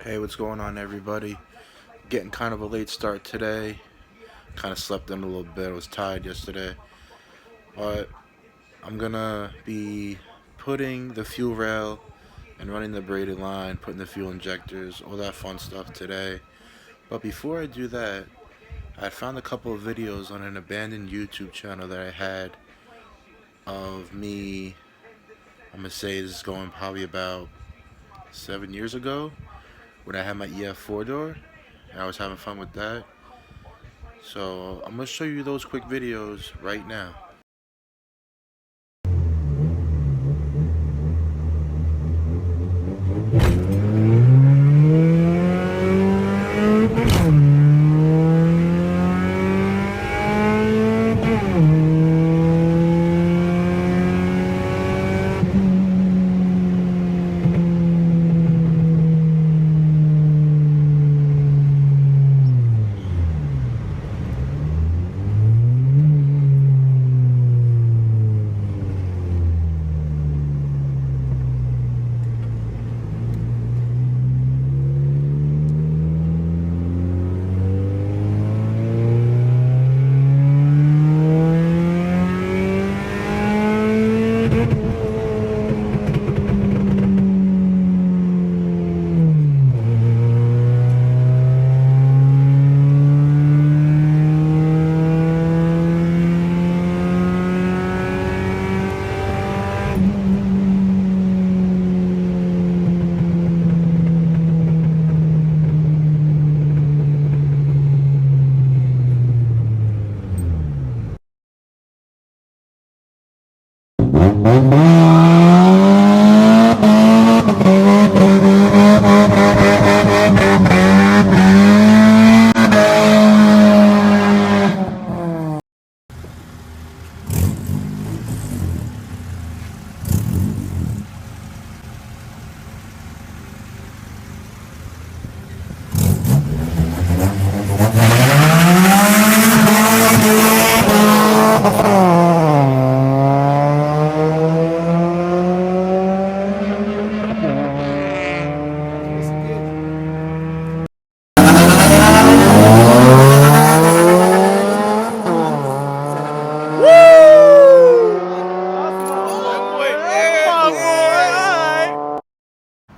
Hey, what's going on, everybody? Getting kind of a late start today. Kind of slept in a little bit. I was tired yesterday. But I'm gonna be putting the fuel rail and running the braided line, putting the fuel injectors, all that fun stuff today. But before I do that, I found a couple of videos on an abandoned YouTube channel that I had of me. I'm gonna say this is going probably about 7 years ago when I had my EF 4-door and I was having fun with that. So I'm gonna show you those quick videos right now.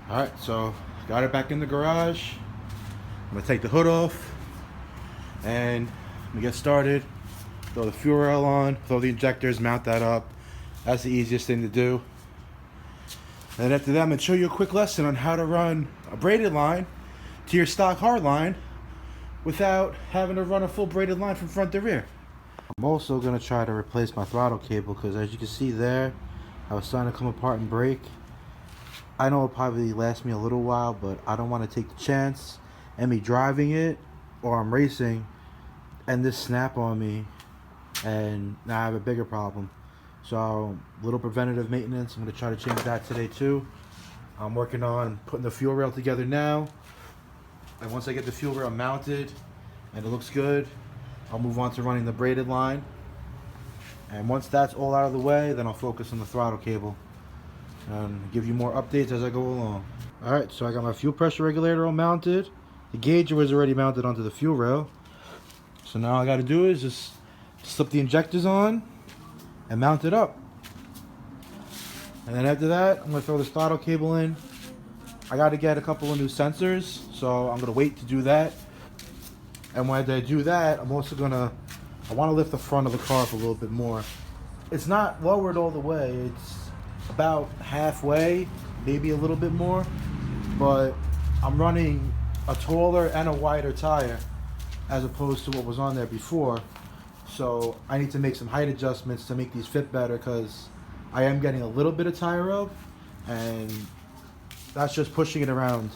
Alright, so got it back in the garage. I'm gonna take the hood off and I'm gonna get started. Throw the fuel rail on, throw the injectors, mount that up. That's the easiest thing to do. And after that, I'm gonna show you a quick lesson on how to run a braided line to your stock hard line without having to run a full braided line from front to rear. I'm also gonna try to replace my throttle cable because, as you can see there, I was starting to come apart and break. I know it'll probably last me a little while, but I don't want to take the chance and me driving it or I'm racing and this snap on me and now I have a bigger problem. So little preventative maintenance. I'm going to try to change that today too. I'm working on putting the fuel rail together now, and once I get the fuel rail mounted and it looks good, I'll move on to running the braided line. And once that's all out of the way, then I'll focus on the throttle cable and give you more updates as I go along. Alright, so I got my fuel pressure regulator all mounted. The gauge was already mounted onto the fuel rail. So now all I got to do is just slip the injectors on and mount it up. And then after that, I'm going to throw the throttle cable in. I got to get a couple of new sensors, so I'm going to wait to do that. And when I do that, I'm also going to, I want to lift the front of the car up a little bit more. It's not lowered all the way. It's about halfway, maybe a little bit more, but I'm running a taller and a wider tire as opposed to what was on there before. So I need to make some height adjustments to make these fit better because I am getting a little bit of tire rub and that's just pushing it around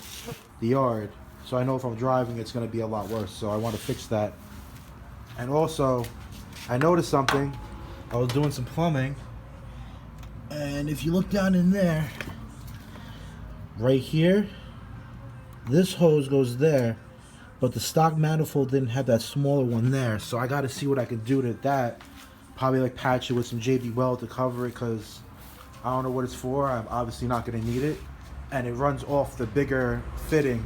the yard. So I know if I'm driving it's going to be a lot worse, so I want to fix that. And also I noticed something. I was doing some plumbing, and if you look down in there, right here, this hose goes there, but the stock manifold didn't have that smaller one there. So I got to see what I can do to that. Probably like patch it with some JB Weld to cover it because I don't know what it's for. I'm obviously not going to need it. And it runs off the bigger fitting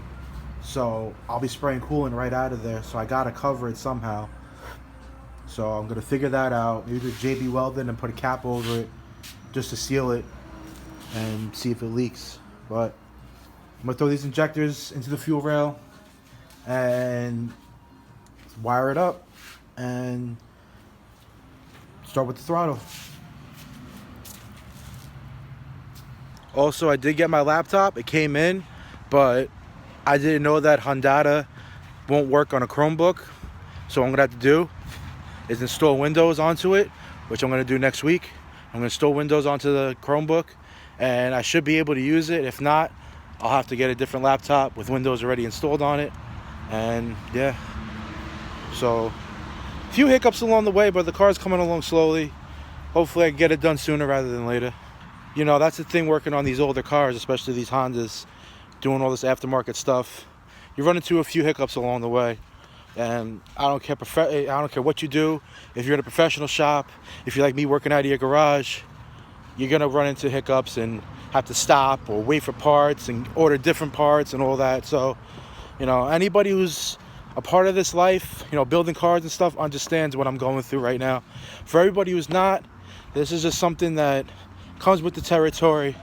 So I'll be spraying coolant right out of there. So I gotta cover it somehow. So I'm gonna figure that out. Maybe do JB Weldon and put a cap over it just to seal it and see if it leaks. But I'm gonna throw these injectors into the fuel rail and wire it up and start with the throttle. Also, I did get my laptop. It came in, but I didn't know that Honda won't work on a Chromebook. So what I'm gonna have to do is install Windows onto it, which I'm gonna do next week. I'm gonna install Windows onto the Chromebook, and I should be able to use it. If not, I'll have to get a different laptop with Windows already installed on it. And yeah, so a few hiccups along the way, but the car's coming along slowly. Hopefully I can get it done sooner rather than later. You know, that's the thing working on these older cars, especially these Hondas, doing all this aftermarket stuff. You run into a few hiccups along the way. And I don't care what you do. If you're in a professional shop, if you're like me working out of your garage, you're gonna run into hiccups and have to stop or wait for parts and order different parts and all that. So, you know, anybody who's a part of this life, you know, building cars and stuff, understands what I'm going through right now. For everybody who's not, this is just something that comes with the territory.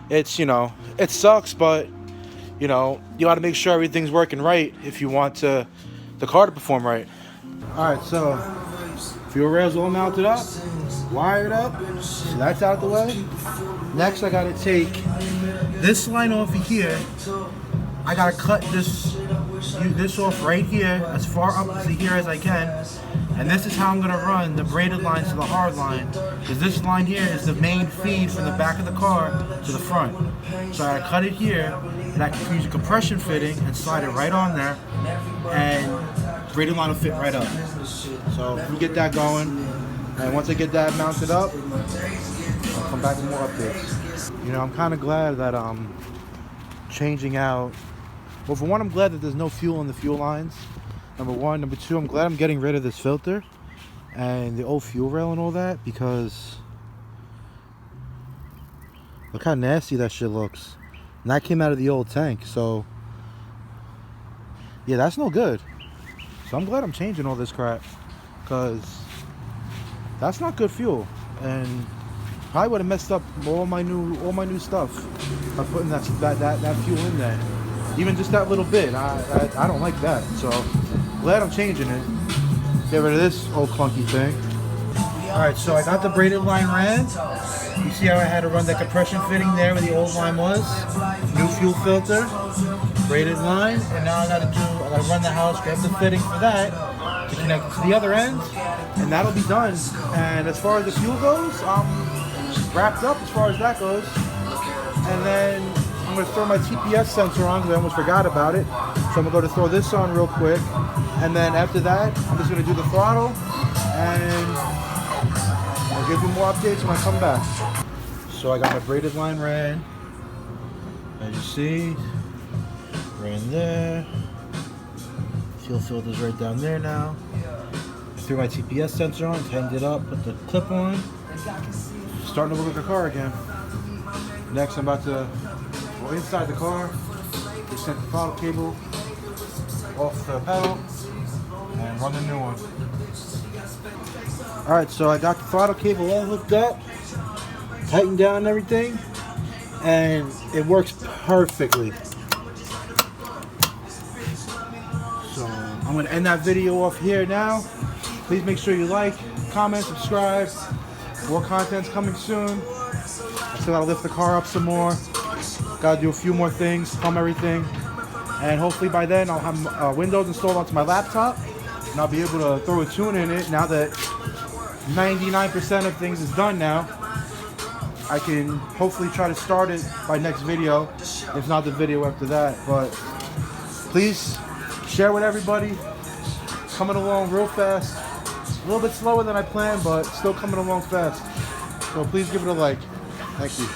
It's, you know, it sucks, but, you know, you got to make sure everything's working right if you want the car to perform right. All right, so fuel rails all mounted up, wired up, so that's out the way. Next, I got to take this line off of here. I got to cut this off right here, as far up to here as I can. And this is how I'm going to run the braided lines to the hard line. Because this line here is the main feed from the back of the car to the front. So I cut it here, and I can use a compression fitting and slide it right on there. And braided line will fit right up. So we get that going. And once I get that mounted up, I'll come back with more updates. You know, I'm kind of glad that I'm changing out. Well, for one, I'm glad that there's no fuel in the fuel lines. Number one. Number two, I'm glad I'm getting rid of this filter and the old fuel rail and all that, because look how nasty that shit looks. And that came out of the old tank, so yeah, that's no good. So I'm glad I'm changing all this crap, because that's not good fuel, and probably would have messed up all my new stuff by putting that fuel in there. Even just that little bit, I don't like that. So glad I'm changing it. Get rid of this old clunky thing. Alright, so I got the braided line ran. You see how I had to run that compression fitting there where the old line was. New fuel filter, braided line, and now I gotta run the house, grab the fitting for that to connect to the other end, and that'll be done. And as far as the fuel goes, I'm wrapped up as far as that goes. And then I'm going to throw my TPS sensor on because I almost forgot about it. So I'm going to go to throw this on real quick. And then after that, I'm just going to do the throttle. And I'll give you more updates when I come back. So I got my braided line ran. As you see, ran there. Fuel filter's right down there now. I threw my TPS sensor on, tightened it up, put the clip on. Starting to look like a car again. Next, I'm about to go inside the car, extend the throttle cable off the pedal, and run the new one. Alright, so I got the throttle cable all hooked up, tightened down and everything, and it works perfectly. So I'm going to end that video off here now. Please make sure you like, comment, subscribe. More content's coming soon. I still gotta lift the car up some more. Gotta do a few more things, plumb everything. And hopefully by then I'll have Windows installed onto my laptop. And I'll be able to throw a tune in it now that 99% of things is done now. I can hopefully try to start it by next video, if not the video after that. But please share with everybody. Coming along real fast. A little bit slower than I planned, but still coming along fast. So please give it a like. Thank you.